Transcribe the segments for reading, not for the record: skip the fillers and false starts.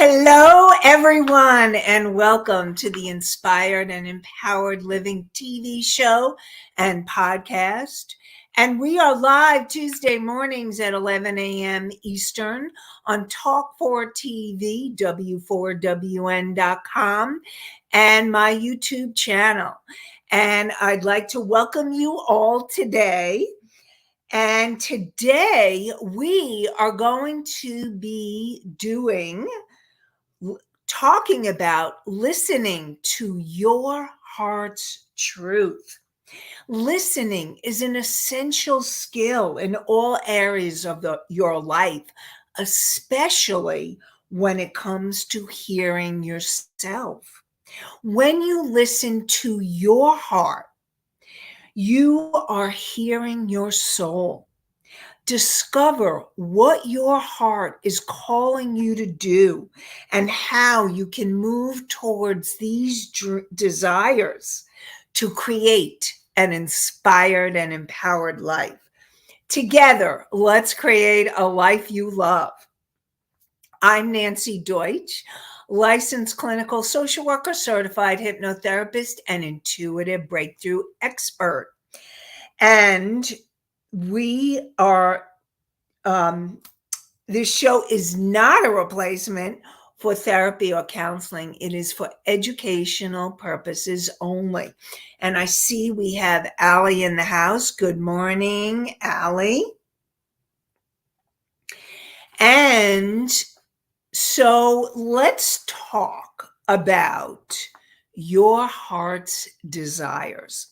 Hello, everyone, and welcome to the Inspired and Empowered Living TV show and podcast. And we are live Tuesday mornings at 11 a.m. Eastern on Talk4 TV, W4WN.com, and my YouTube channel. And I'd like to welcome you all today. And today we are going to be talking about listening to your heart's truth. Listening is an essential skill in all areas of your life, especially when it comes to hearing yourself. When you listen to your heart, you are hearing your soul. Discover what your heart is calling you to do and how you can move towards these desires to create an inspired and empowered life. Together, let's create a life you love. I'm Nanci Deutsch, licensed clinical social worker, certified hypnotherapist, and intuitive breakthrough expert. And we are this show is not a replacement for therapy or counseling. It is for educational purposes only. And I see we have Allie in the house. Good morning, Allie. And so let's talk about your heart's desires.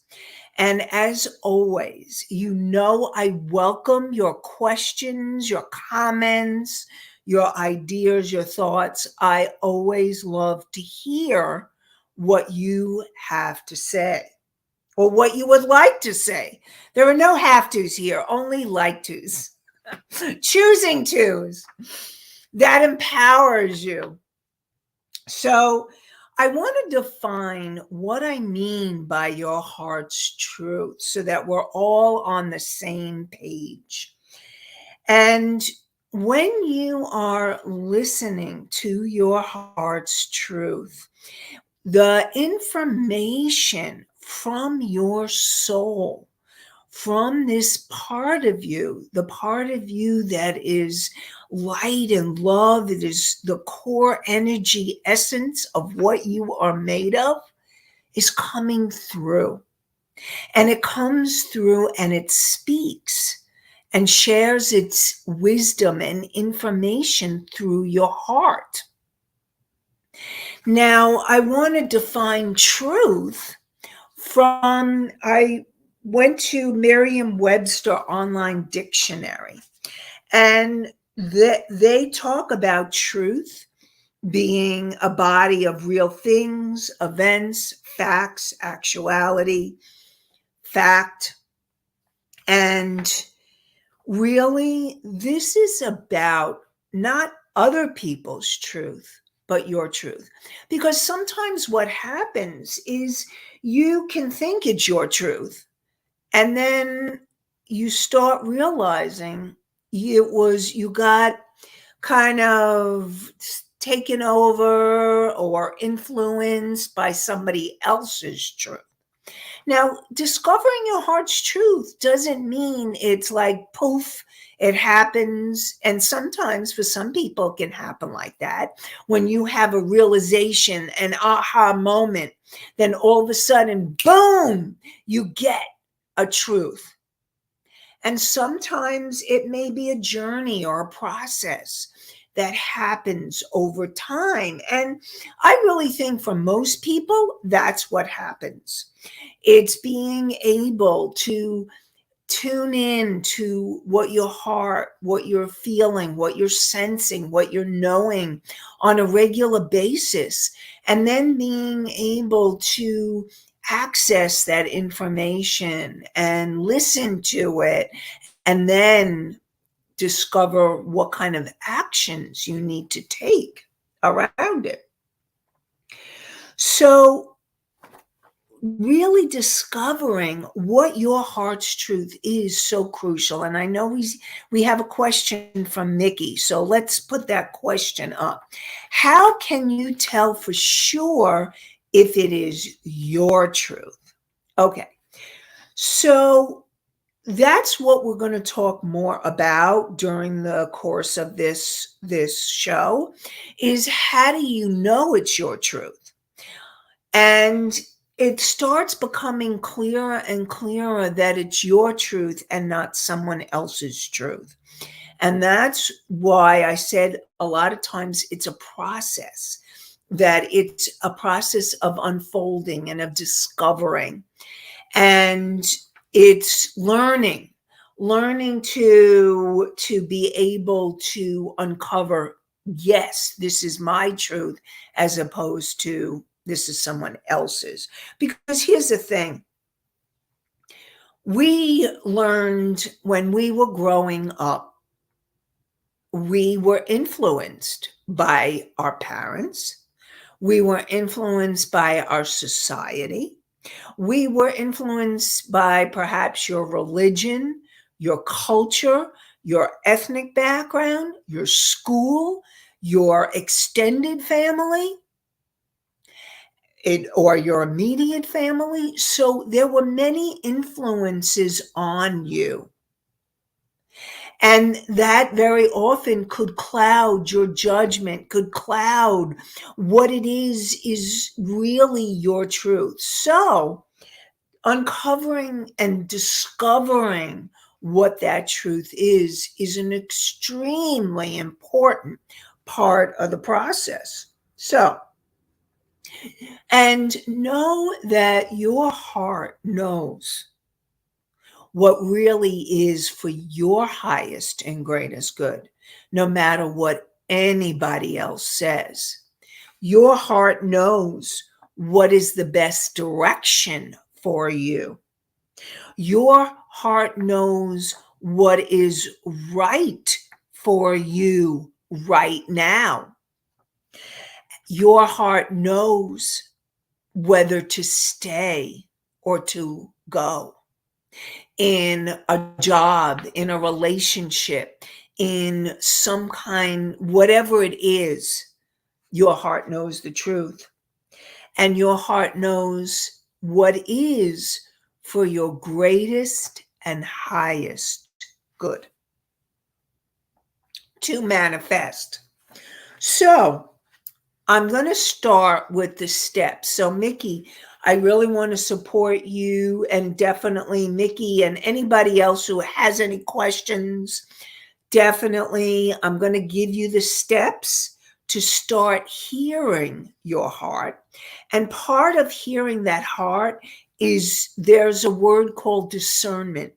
And as always, I welcome your questions, your comments, your ideas, your thoughts. I always love to hear what you have to say or what you would like to say. There are no have tos here, only like tos, choosing tos. That empowers you. So I want to define what I mean by your heart's truth so that we're all on the same page. And when you are listening to your heart's truth, the information from your soul, from this part of you, the part of you that is light and love, it is the core energy essence of what you are made of, is coming through. And it comes through and it speaks and shares its wisdom and information through your heart. Now, I want to define truth I went to Merriam-Webster online dictionary, and they talk about truth being a body of real things, events, facts, actuality, fact. And really, this is about not other people's truth, but your truth. Because sometimes what happens is you can think it's your truth, and then you start realizing you got kind of taken over or influenced by somebody else's truth. Now, discovering your heart's truth doesn't mean it's like poof, it happens. And sometimes for some people it can happen like that. When you have a realization, an aha moment, then all of a sudden, boom, you get a truth. And sometimes it may be a journey or a process that happens over time. And I really think for most people, that's what happens. It's being able to tune in to what your heart, what you're feeling, what you're sensing, what you're knowing on a regular basis, and then being able to access that information and listen to it, and then discover what kind of actions you need to take around it. So really discovering what your heart's truth is so crucial. And I know we have a question from Mickey, so let's put that question up. How can you tell for sure if it is your truth? Okay, so that's what we're going to talk more about during the course of this show, is how do you know it's your truth? And it starts becoming clearer and clearer that it's your truth and not someone else's truth. And that's why I said a lot of times it's a process, that it's a process of unfolding and of discovering. And it's learning to be able to uncover, yes, this is my truth, as opposed to this is someone else's. Because here's the thing, we learned when we were growing up, we were influenced by our parents, we were influenced by our society, we were influenced by perhaps your religion, your culture, your ethnic background, your school, your extended family, or your immediate family. So there were many influences on you. And that very often could cloud your judgment, could cloud what it is really your truth. So uncovering and discovering what that truth is an extremely important part of the process. So, and know that your heart knows what really is for your highest and greatest good, no matter what anybody else says. Your heart knows what is the best direction for you. Your heart knows what is right for you right now. Your heart knows whether to stay or to go in a job, in a relationship, in some kind, whatever it is. Your heart knows the truth, and your heart knows what is for your greatest and highest good to manifest. So I'm going to start with the steps. So Mickey, I really want to support you, and definitely Mickey and anybody else who has any questions, definitely I'm going to give you the steps to start hearing your heart. And part of hearing that heart is, there's a word called discernment.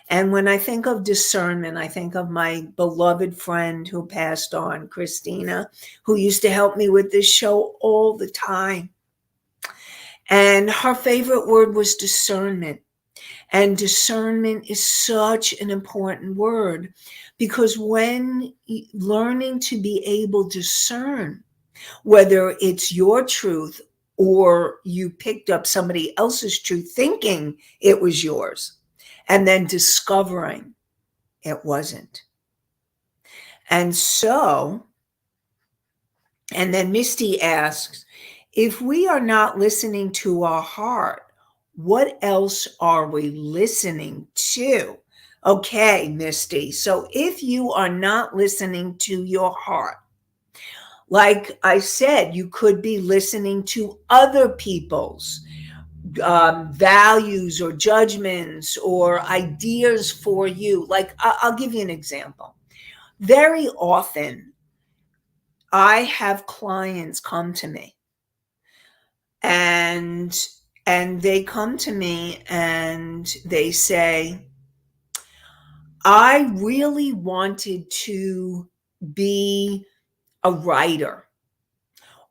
And when I think of discernment, I think of my beloved friend who passed on, Christina, who used to help me with this show all the time. And her favorite word was discernment. And discernment is such an important word, because when learning to be able to discern whether it's your truth or you picked up somebody else's truth thinking it was yours, and then discovering it wasn't. And so, and then Misty asks, if we are not listening to our heart, what else are we listening to? Okay, Misty. So if you are not listening to your heart, like I said, you could be listening to other people's values or judgments or ideas for you. Like, I'll give you an example. Very often, I have clients come to me, and they come to me and they say, I really wanted to be a writer,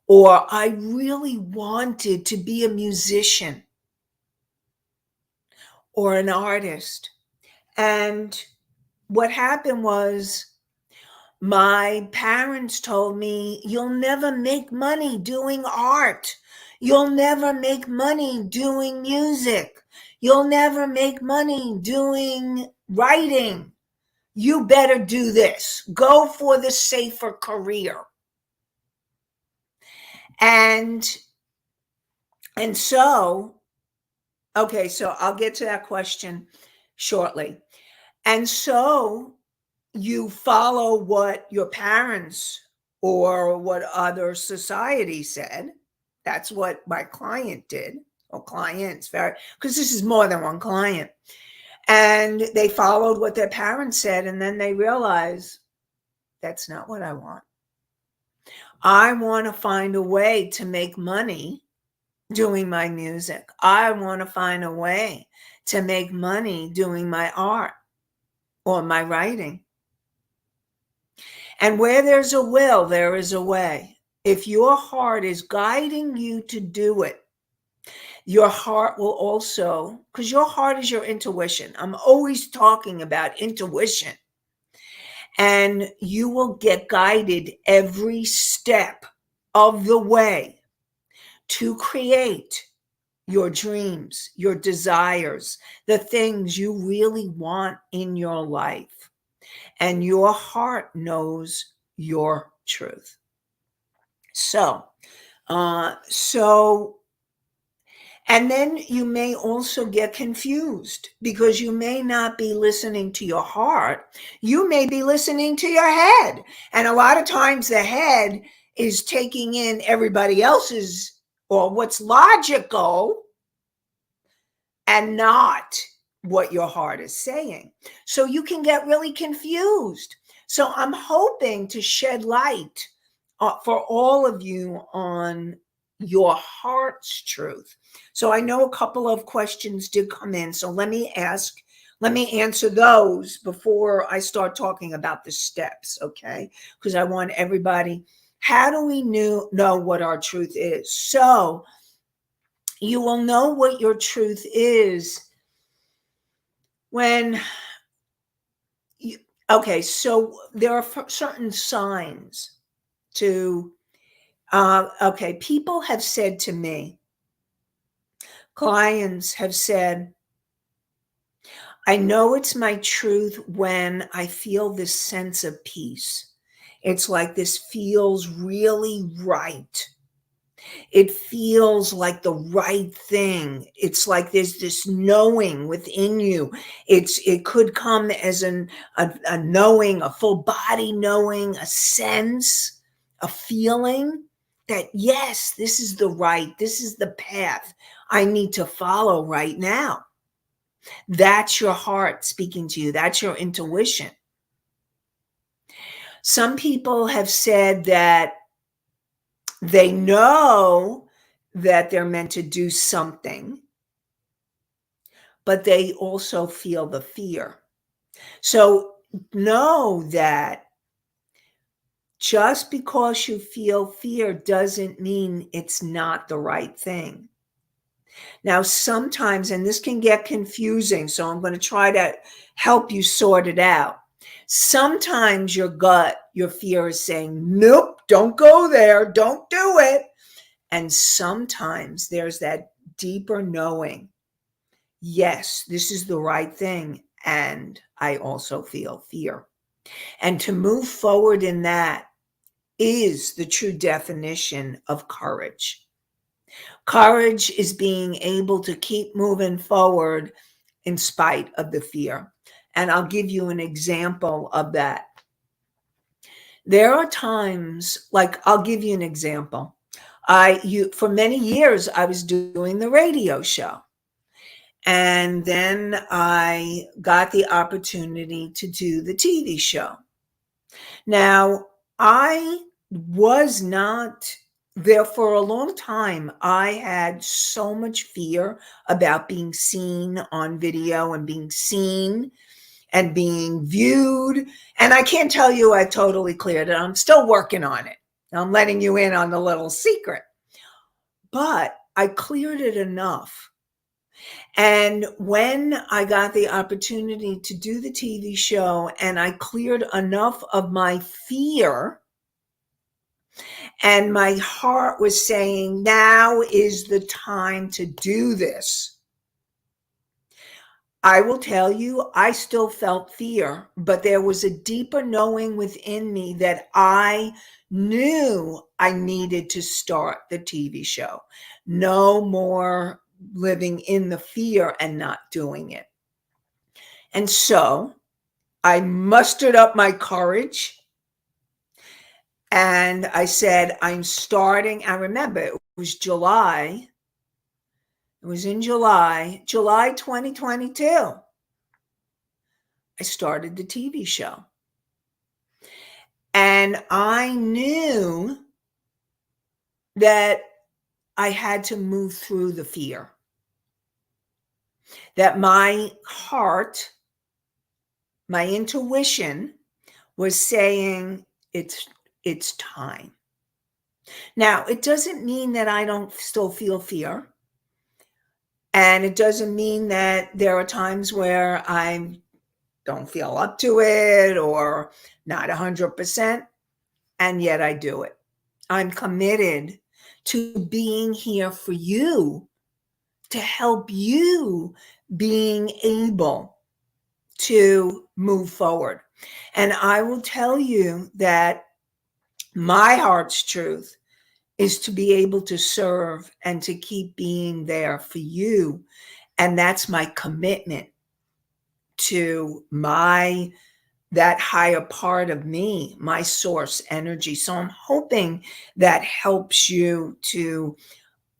or I really wanted to be a musician or an artist. And what happened was, my parents told me, you'll never make money doing art. You'll never make money doing music. You'll never make money doing writing. You better do this. Go for the safer career. And so, okay, so I'll get to that question shortly. And so you follow what your parents or what other society said. That's what my client did, or clients, very, because this is more than one client. And they followed what their parents said, and then they realized that's not what I want. I want to find a way to make money doing my music. I want to find a way to make money doing my art or my writing. And where there's a will, there is a way. If your heart is guiding you to do it, your heart will also, because your heart is your intuition. I'm always talking about intuition. And you will get guided every step of the way to create your dreams, your desires, the things you really want in your life. And your heart knows your truth. So, and then you may also get confused because you may not be listening to your heart. You may be listening to your head. And a lot of times the head is taking in everybody else's or what's logical and not what your heart is saying. So you can get really confused. So I'm hoping to shed light for all of you on your heart's truth. So I know a couple of questions did come in. So let me answer those before I start talking about the steps, okay? Because I want everybody, how do we know what our truth is? So you will know what your truth is when okay, so there are certain signs to, okay, people have said to me, clients have said, I know it's my truth when I feel this sense of peace. It's like this feels really right. It feels like the right thing. It's like there's this knowing within you. It could come as a knowing, a full body knowing, a sense, a feeling that yes, this is this is the path I need to follow right now. That's your heart speaking to you. That's your intuition. Some people have said that they know that they're meant to do something, but they also feel the fear. So know that just because you feel fear doesn't mean it's not the right thing. Now, sometimes, and this can get confusing, so I'm going to try to help you sort it out. Sometimes your gut, your fear is saying, nope, don't go there, don't do it. And sometimes there's that deeper knowing, yes, this is the right thing. And I also feel fear. And to move forward in that is the true definition of courage. Courage is being able to keep moving forward in spite of the fear. And I'll give you an example of that. There are times, like I'll give you an example. For many years, I was doing the radio show. And then I got the opportunity to do the TV show. Now, I was not there for a long time. I had so much fear about being seen on video and being seen and being viewed. And I can't tell you I totally cleared it. I'm still working on it. I'm letting you in on the little secret. But I cleared it enough. And when I got the opportunity to do the TV show and I cleared enough of my fear And my heart was saying, now is the time to do this. I will tell you, I still felt fear, but there was a deeper knowing within me that I knew I needed to start the TV show. No more living in the fear and not doing it. And so I mustered up my courage and I said, I'm starting. I remember it was July. It was in July 2022. I started the TV show. And I knew that I had to move through the fear, that my heart, my intuition was saying it's time. Now, it doesn't mean that I don't still feel fear. And it doesn't mean that there are times where I don't feel up to it or not 100%, and yet I do it. I'm committed to being here for you, to help you being able to move forward. And I will tell you that my heart's truth is to be able to serve and to keep being there for you. And that's my commitment to that higher part of me, my source energy. So I'm hoping that helps you to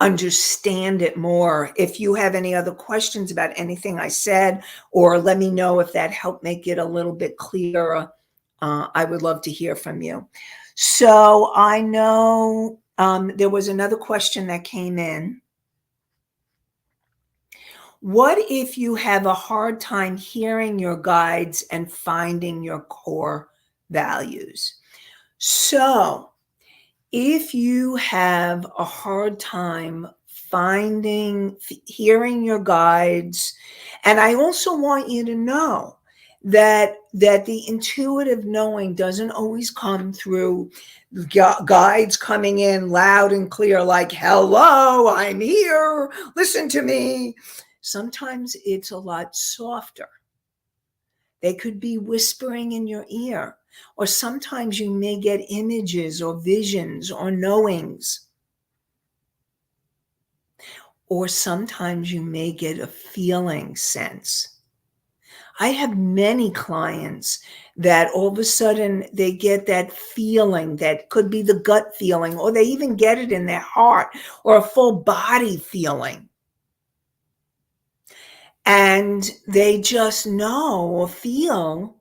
understand it more. If you have any other questions about anything I said, or let me know if that helped make it a little bit clearer, I would love to hear from you. So I know there was another question that came in. What if you have a hard time hearing your guides and finding your core values? So, if you have a hard time hearing your guides, and I also want you to know that the intuitive knowing doesn't always come through guides coming in loud and clear, like, hello, I'm here, listen to me. Sometimes it's a lot softer. They could be whispering in your ear, or sometimes you may get images or visions or knowings, or sometimes you may get a feeling sense. I have many clients that all of a sudden they get that feeling that could be the gut feeling, or they even get it in their heart, or a full body feeling. And they just know or feel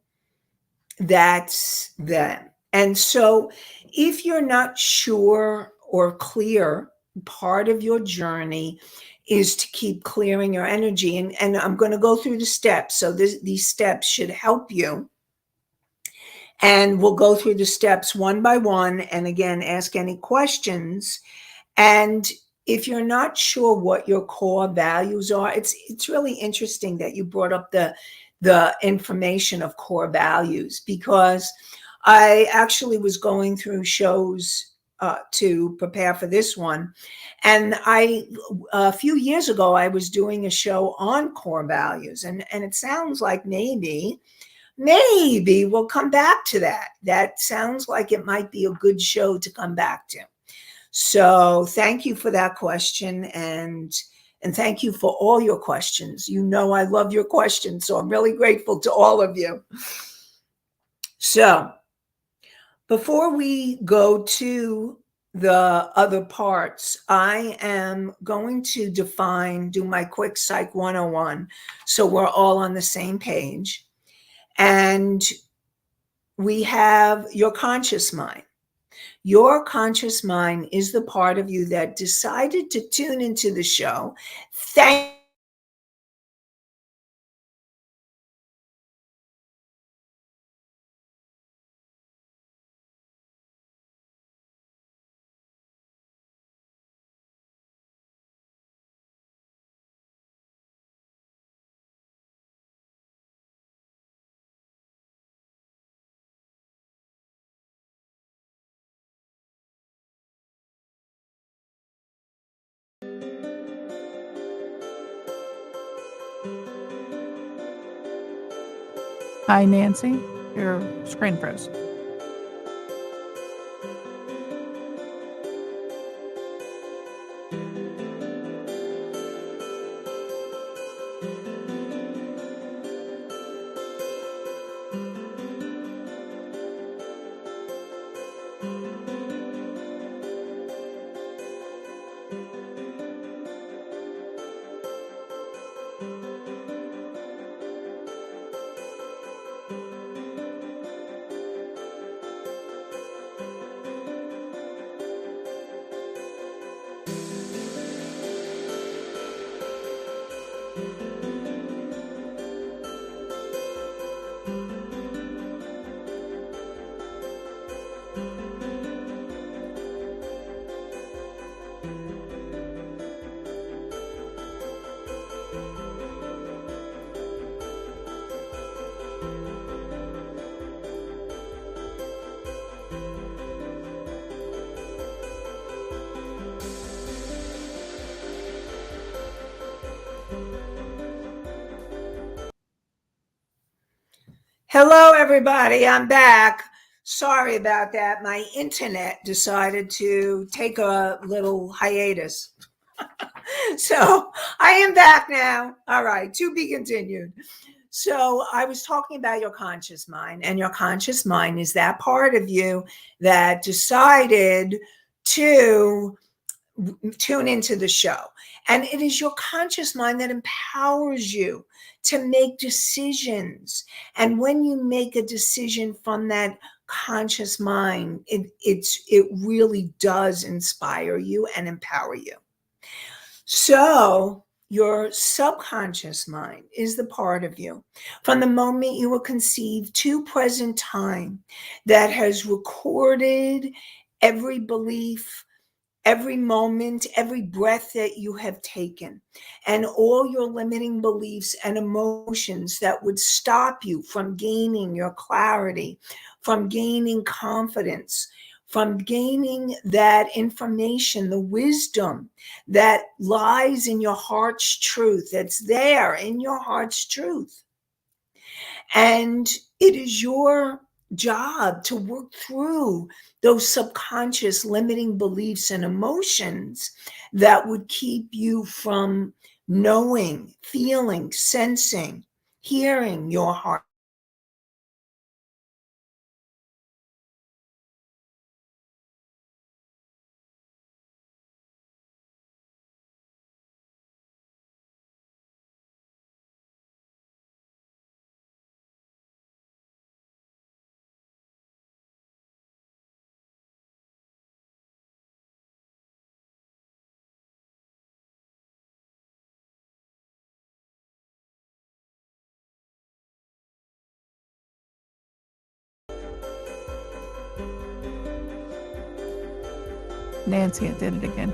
that's them. And so if you're not sure or clear, part of your journey is to keep clearing your energy. And I'm going to go through the steps. So these steps should help you. And we'll go through the steps one by one. And again, ask any questions. And if you're not sure what your core values are, it's really interesting that you brought up the information of core values, because I actually was going through shows to prepare for this one. And a few years ago, I was doing a show on core values, and it sounds like maybe we'll come back to that. That sounds like it might be a good show to come back to. So thank you for that question, and thank you for all your questions. You know I love your questions, so I'm really grateful to all of you. So before we go to the other parts, I am going to do my quick Psych 101 so we're all on the same page. And we have your conscious mind. Your conscious mind is the part of you that decided to tune into the show. Thank Hi, Nancy. Your screen froze. Hello, everybody. I'm back. Sorry about that. My internet decided to take a little hiatus. So I am back now. All right, to be continued. So I was talking about your conscious mind, and your conscious mind is that part of you that decided to tune into the show. And it is your conscious mind that empowers you to make decisions. And when you make a decision from that conscious mind, it really does inspire you and empower you. So your subconscious mind is the part of you from the moment you were conceived to present time that has recorded every belief, every moment, every breath that you have taken, and all your limiting beliefs and emotions that would stop you from gaining your clarity, from gaining confidence, from gaining that information, the wisdom that lies in your heart's truth, that's there in your heart's truth. And it is your job to work through those subconscious limiting beliefs and emotions that would keep you from knowing, feeling, sensing, hearing your heart. Nancy, it did it again.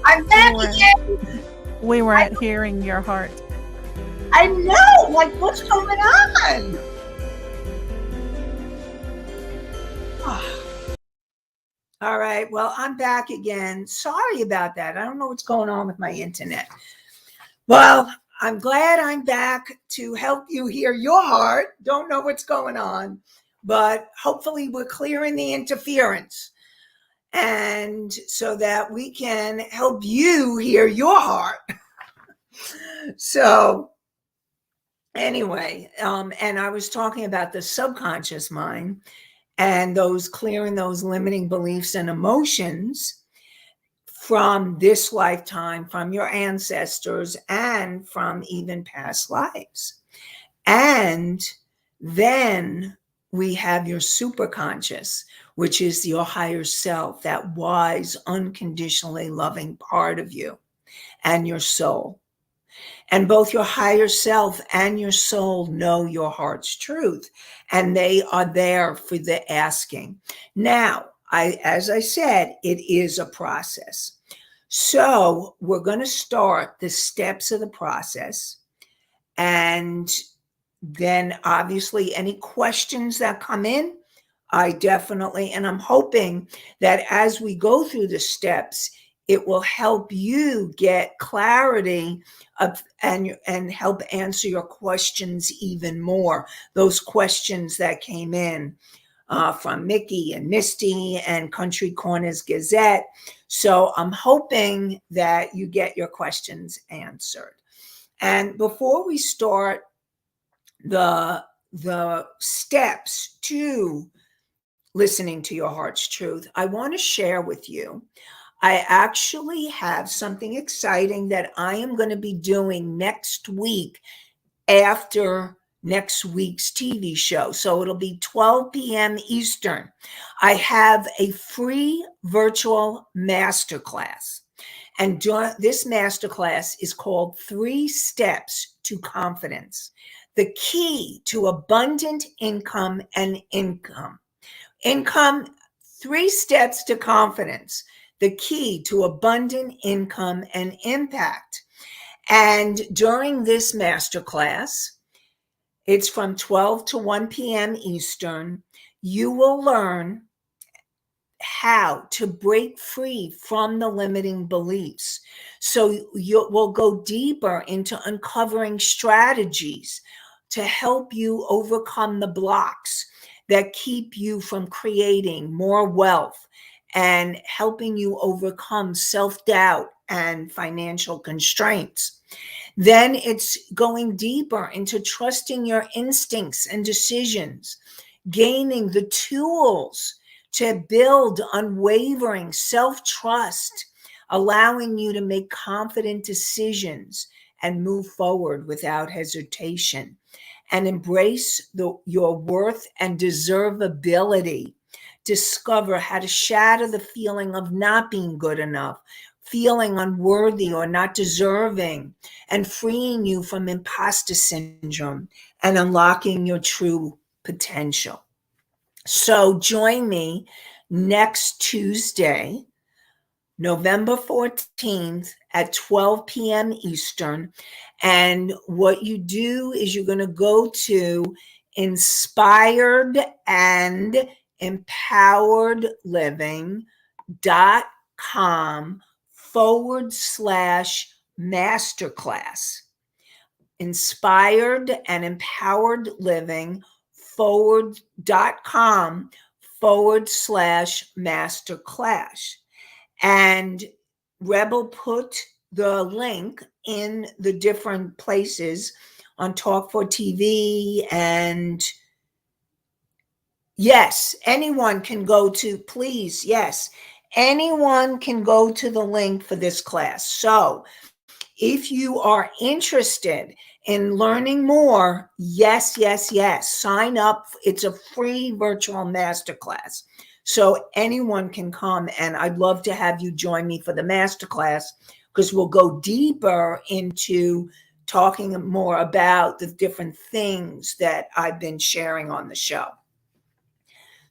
I'm back again. We were at hearing your heart. I know, like, what's going on? All right, well, I'm back again. Sorry about that. I don't know what's going on with my internet. Well, I'm glad I'm back to help you hear your heart. Don't know what's going on, but hopefully we're clearing the interference, and so that we can help you hear your heart. So anyway, and I was talking about the subconscious mind and those clearing those limiting beliefs and emotions from this lifetime, from your ancestors, and from even past lives. And then we have your superconscious, which is your higher self, that wise, unconditionally loving part of you, and your soul. And both your higher self and your soul know your heart's truth, and they are there for the asking. Now, as I said, it is a process. So we're going to start the steps of the process, and then obviously any questions that come in, I definitely, and I'm hoping that as we go through the steps, it will help you get clarity of, and help answer your questions even more. Those questions that came in from Mickey and Misty and Country Corners Gazette. So I'm hoping that you get your questions answered. And before we start the steps to listening to your heart's truth, I want to share with you, I actually have something exciting that I am going to be doing next week after next week's TV show. So it'll be 12 p.m. Eastern. I have a free virtual masterclass. And this masterclass is called 3 Steps to Confidence, the key to abundant income and income. 3 steps to confidence, the key to abundant income and impact. And during this masterclass, it's from 12 to 1 p.m. Eastern, you will learn how to break free from the limiting beliefs. So we'll go deeper into uncovering strategies to help you overcome the blocks that keep you from creating more wealth and helping you overcome self-doubt and financial constraints. Then it's going deeper into trusting your instincts and decisions, gaining the tools to build unwavering self-trust, allowing you to make confident decisions and move forward without hesitation, and embrace your worth and deservability. Discover how to shatter the feeling of not being good enough, feeling unworthy or not deserving, and freeing you from imposter syndrome and unlocking your true potential. So join me next Tuesday, November 14th at 12 p.m. Eastern. And what you do is you're going to go to inspiredandempoweredliving.com/masterclass. inspiredandempoweredliving.com/masterclass. And Rebel put the link in the different places on Talk for TV. And yes, anyone can go to, please, yes, anyone can go to the link for this class. So if you are interested in learning more, yes, sign up. It's a free virtual masterclass. So anyone can come, and I'd love to have you join me for the masterclass, because we'll go deeper into talking more about the different things that I've been sharing on the show.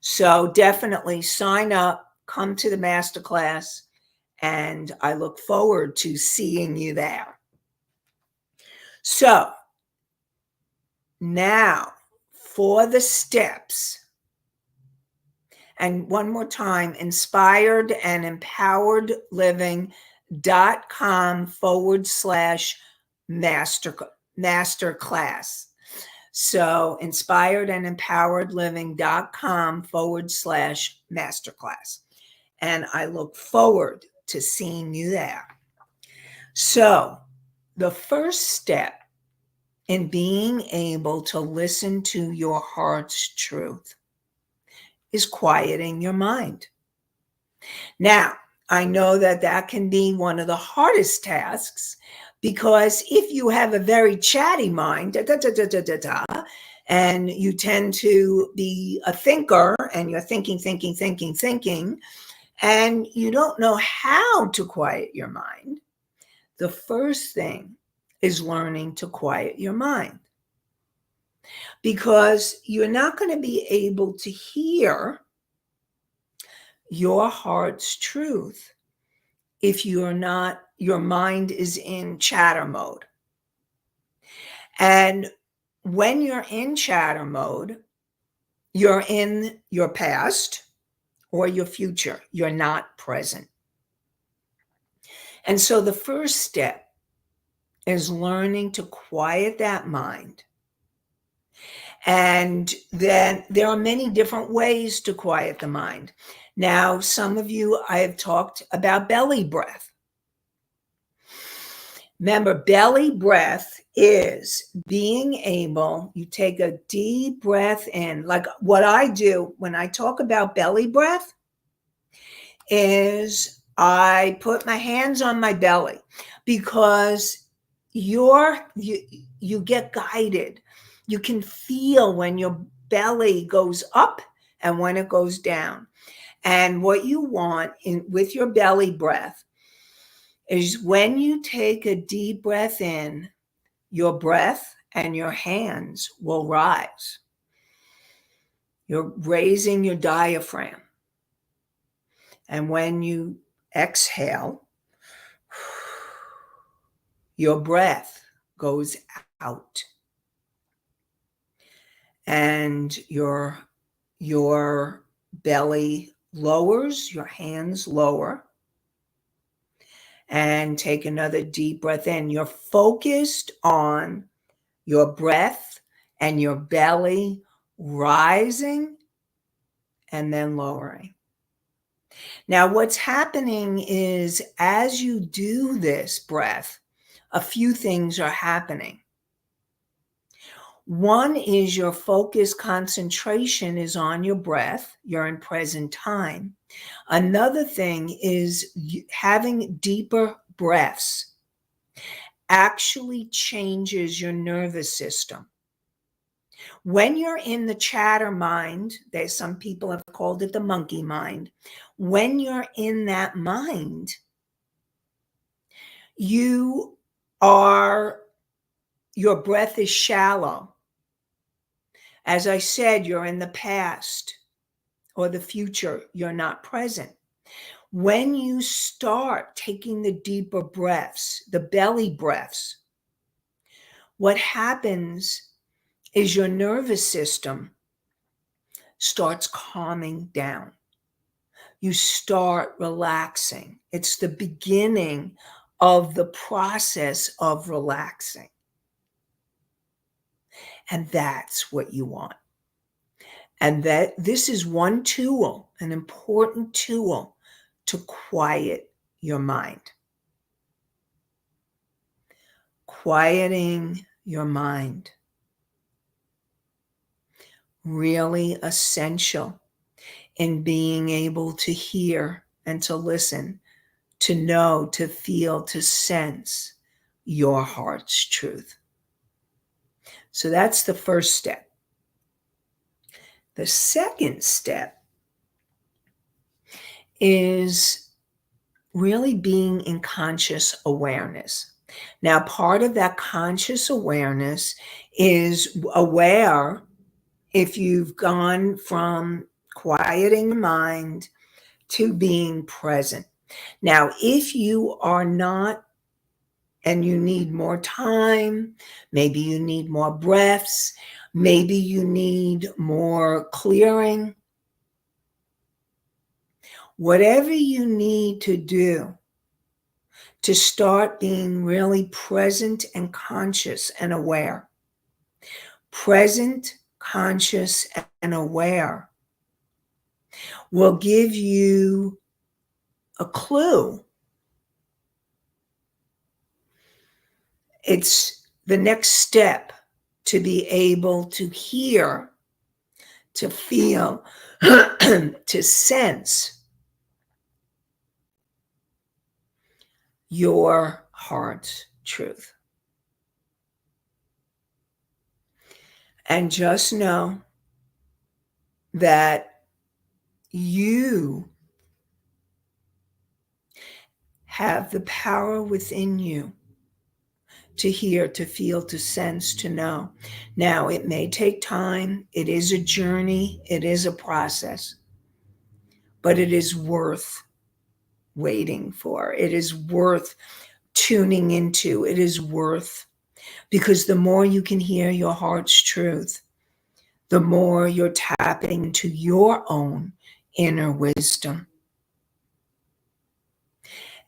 So definitely sign up, come to the masterclass, and I look forward to seeing you there. So now for the steps. And one more time, inspiredandempoweredliving.com/masterclass. So inspiredandempoweredliving.com/masterclass. And I look forward to seeing you there. So the first step in being able to listen to your heart's truth is quieting your mind. Now, I know that that can be one of the hardest tasks, because if you have a very chatty mind, and you tend to be a thinker and you're thinking, and you don't know how to quiet your mind, the first thing is learning to quiet your mind. Because you're not going to be able to hear your heart's truth if your mind is in chatter mode. And when you're in chatter mode, you're in your past or your future. You're not present. And so the first step is learning to quiet that mind. And then there are many different ways to quiet the mind. Now, some of you, I have talked about belly breath. Remember, belly breath is being able, you take a deep breath in. Like what I do when I talk about belly breath is I put my hands on my belly, because you get guided. You can feel when your belly goes up and when it goes down. And what you want with your belly breath is when you take a deep breath in, your breath and your hands will rise. You're raising your diaphragm. And when you exhale, your breath goes out. And your belly lowers, your hands lower. And take another deep breath in. You're focused on your breath and your belly rising and then lowering. Now, what's happening is as you do this breath, a few things are happening. One is your focus concentration is on your breath. You're in present time. Another thing is having deeper breaths actually changes your nervous system. When you're in the chatter mind, some people have called it the monkey mind. When you're in that mind, your breath is shallow. As I said, you're in the past or the future. You're not present. When you start taking the deeper breaths, the belly breaths, what happens is your nervous system starts calming down. You start relaxing. It's the beginning of the process of relaxing. And that's what you want. And that this is one tool, an important tool to quiet your mind. Quieting your mind. Really essential in being able to hear and to listen, to know, to feel, to sense your heart's truth. So that's the first step. The second step is really being in conscious awareness. Now, part of that conscious awareness is aware if you've gone from quieting the mind to being present. Now, if you are not, and you need more time, maybe you need more breaths, maybe you need more clearing, whatever you need to do to start being really present and conscious and aware, present, conscious, and aware, will give you a clue. It's the next step to be able to hear, to feel, to sense your heart's truth. And just know that you have the power within you to hear, to feel, to sense, to know. Now, it may take time. It is a journey. It is a process. But it is worth waiting for. It is worth tuning into. It is worth, because the more you can hear your heart's truth, the more you're tapping into your own inner wisdom.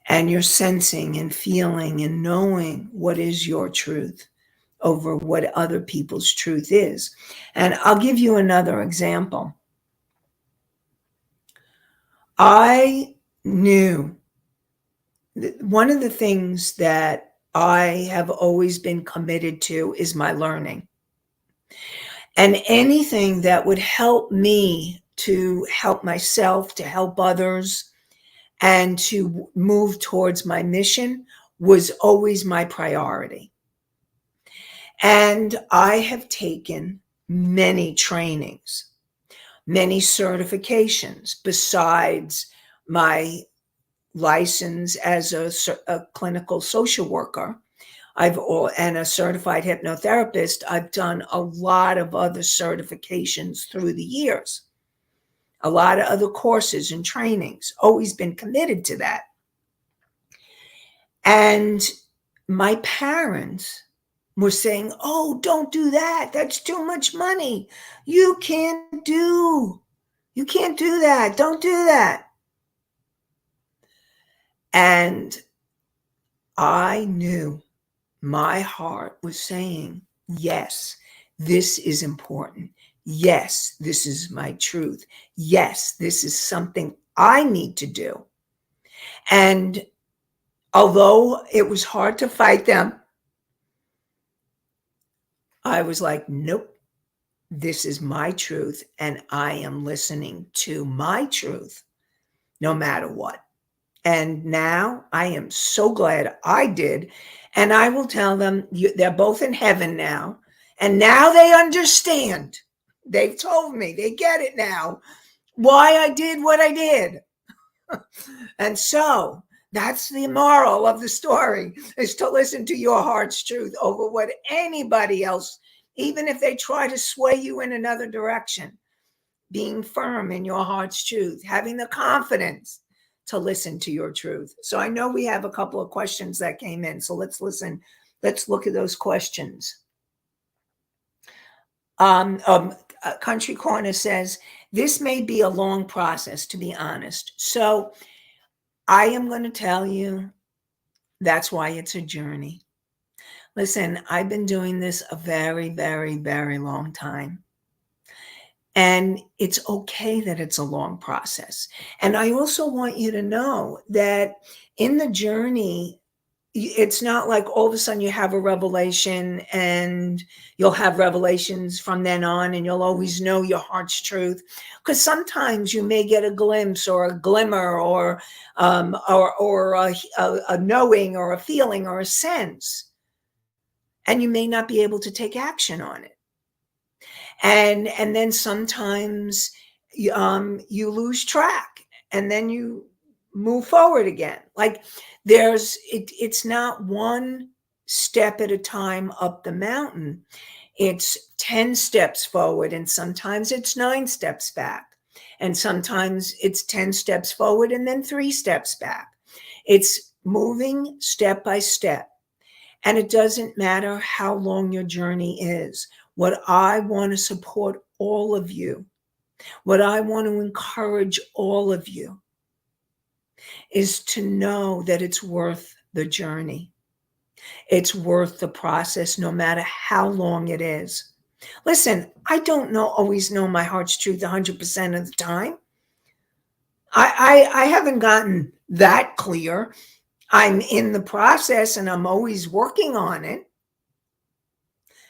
And you're sensing and feeling and knowing what is your truth over what other people's truth is. And I'll give you another example. I knew that one of the things that I have always been committed to is my learning. And anything that would help me to help myself, to help others, and to move towards my mission was always my priority. And I have taken many trainings, many certifications besides my license as a clinical social worker. And a certified hypnotherapist. I've done a lot of other certifications through the years, a lot of other courses and trainings, always been committed to that. And my parents were saying, oh, don't do that. That's too much money. You can't do that. Don't do that. And I knew my heart was saying, yes, this is important. Yes, this is my truth. Yes, this is something I need to do. And although it was hard to fight them, I was like, nope, this is my truth. And I am listening to my truth no matter what. And now I am so glad I did. And I will tell them, they're both in heaven now. And now they understand. They've told me, they get it now, why I did what I did. And so that's the moral of the story, is to listen to your heart's truth over what anybody else, even if they try to sway you in another direction. Being firm in your heart's truth, having the confidence to listen to your truth. So I know we have a couple of questions that came in. So let's listen. Let's look at those questions. Country Corner says, this may be a long process, to be honest. So I am going to tell you, that's why it's a journey. Listen, I've been doing this a very, very, very long time. And it's okay that it's a long process. And I also want you to know that in the journey, it's not like all of a sudden you have a revelation and you'll have revelations from then on and you'll always know your heart's truth. Because sometimes you may get a glimpse or a glimmer or a knowing or a feeling or a sense, and you may not be able to take action on it. And then sometimes you lose track and then you move forward again. Like it's not one step at a time up the mountain. It's 10 steps forward, and sometimes it's 9 steps back. And sometimes it's 10 steps forward and then 3 steps back. It's moving step by step. And it doesn't matter how long your journey is. What I want to support all of you, what I want to encourage all of you, is to know that it's worth the journey. It's worth the process, no matter how long it is. Listen, I don't always know my heart's truth 100% of the time. I haven't gotten that clear. I'm in the process and I'm always working on it.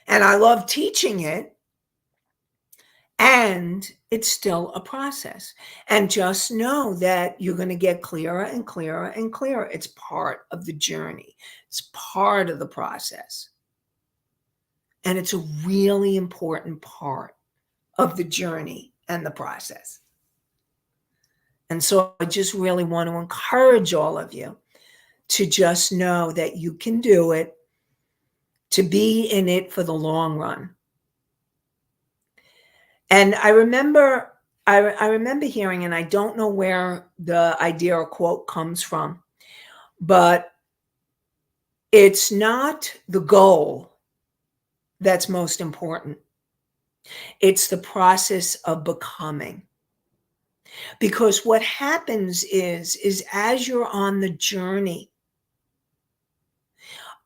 And I love teaching it. And it's still a process. And just know that you're going to get clearer and clearer and clearer. It's part of the journey, it's part of the process. And it's a really important part of the journey and the process. And so I just really want to encourage all of you to just know that you can do it, to be in it for the long run. And I remember hearing, and I don't know where the idea or quote comes from, but it's not the goal that's most important. It's the process of becoming. Because what happens is as you're on the journey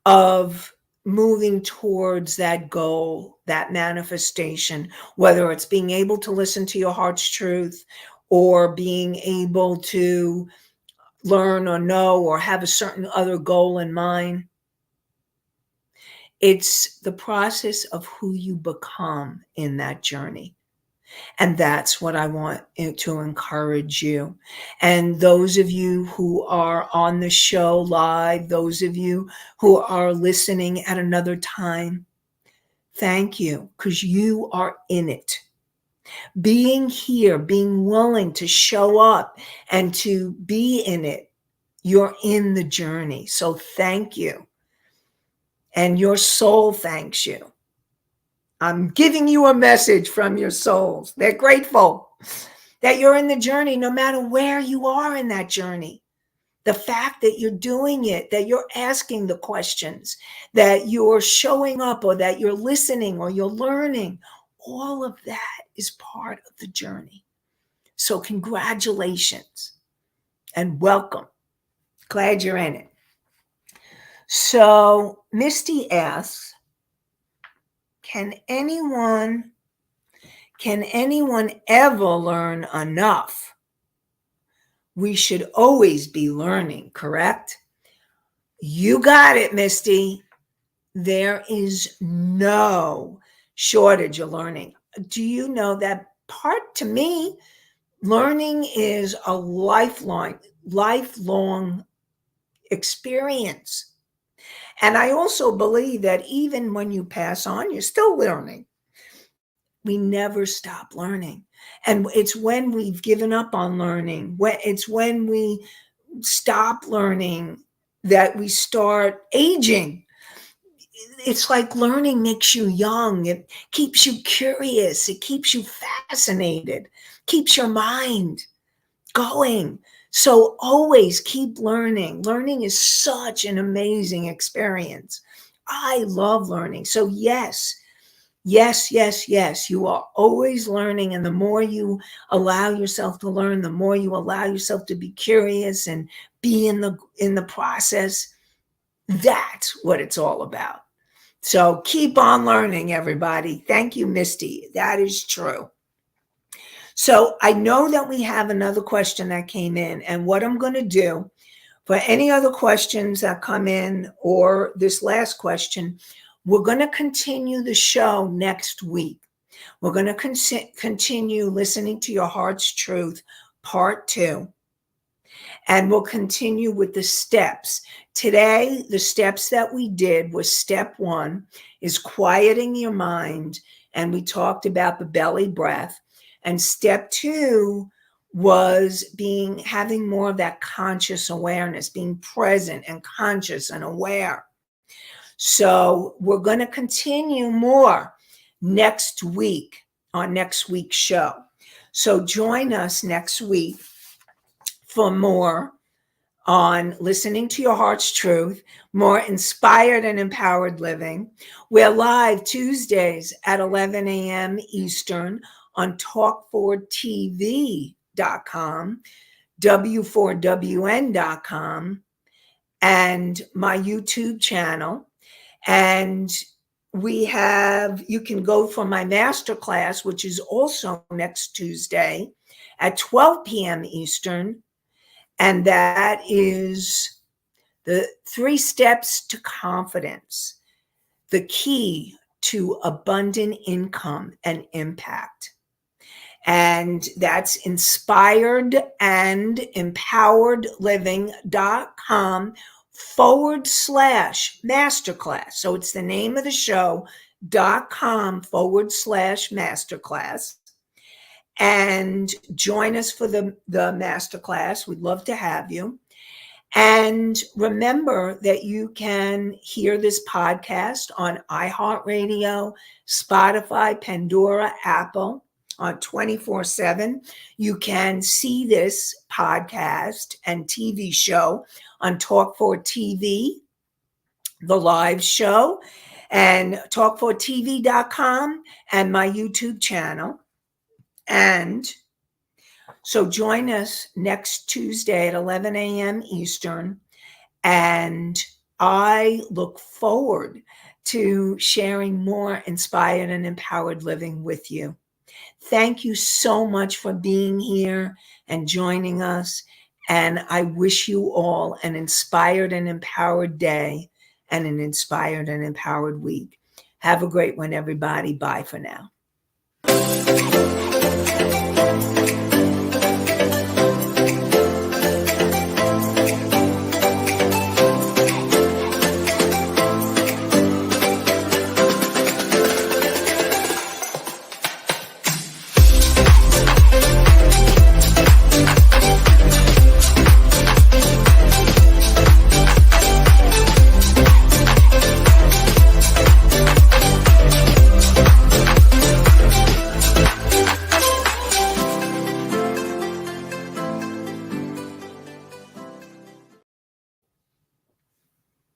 of moving towards that goal, that manifestation, whether it's being able to listen to your heart's truth or being able to learn or know or have a certain other goal in mind, it's the process of who you become in that journey. And that's what I want to encourage you. And those of you who are on the show live, those of you who are listening at another time, thank you, because you are in it. Being here, being willing to show up and to be in it, you're in the journey. So thank you. And your soul thanks you. I'm giving you a message from your souls. They're grateful that you're in the journey, no matter where you are in that journey. The fact that you're doing it, that you're asking the questions, that you're showing up or that you're listening or you're learning, all of that is part of the journey. So congratulations and welcome. Glad you're in it. So Misty asks, Can anyone ever learn enough? We should always be learning, correct? You got it, Misty. There is no shortage of learning. Do you know that part? To me, learning is a lifelong experience. And I also believe that even when you pass on, you're still learning. We never stop learning. And it's when we've given up on learning, it's when we stop learning that we start aging. It's like learning makes you young. It keeps you curious. It keeps you fascinated, keeps your mind going. So always keep learning. Learning is such an amazing experience. I love learning. So yes, you are always learning. And the more you allow yourself to learn, the more you allow yourself to be curious and be in the process. That's what it's all about. So keep on learning, everybody. Thank you, Misty. That is true. So I know that we have another question that came in, and what I'm going to do for any other questions that come in or this last question, we're going to continue the show next week. We're going to continue listening to your heart's truth, part 2. And we'll continue with the steps. Today, the steps that we did was step 1 is quieting your mind. And we talked about the belly breath. And step 2 was having more of that conscious awareness, being present and conscious and aware. So we're going to continue more next week on next week's show. So join us next week for more on listening to your heart's truth, more inspired and empowered living. We're live Tuesdays at 11 a.m. Eastern on talk4tv.com, w4wn.com, and my YouTube channel. And you can go for my masterclass, which is also next Tuesday at 12 p.m. Eastern. And that is the 3 steps to confidence, the key to abundant income and impact. And that's inspiredandempoweredliving.com/masterclass. So it's the name of the show.com/masterclass. And join us for the masterclass. We'd love to have you. And remember that you can hear this podcast on iHeartRadio, Spotify, Pandora, Apple on 24/7. You can see this podcast and TV show on Talk for TV, the live show, and talk4tv.com and my YouTube channel. And so join us next Tuesday at 11 a.m. Eastern. And I look forward to sharing more inspired and empowered living with you. Thank you so much for being here and joining us. And I wish you all an inspired and empowered day and an inspired and empowered week. Have a great one, everybody. Bye for now.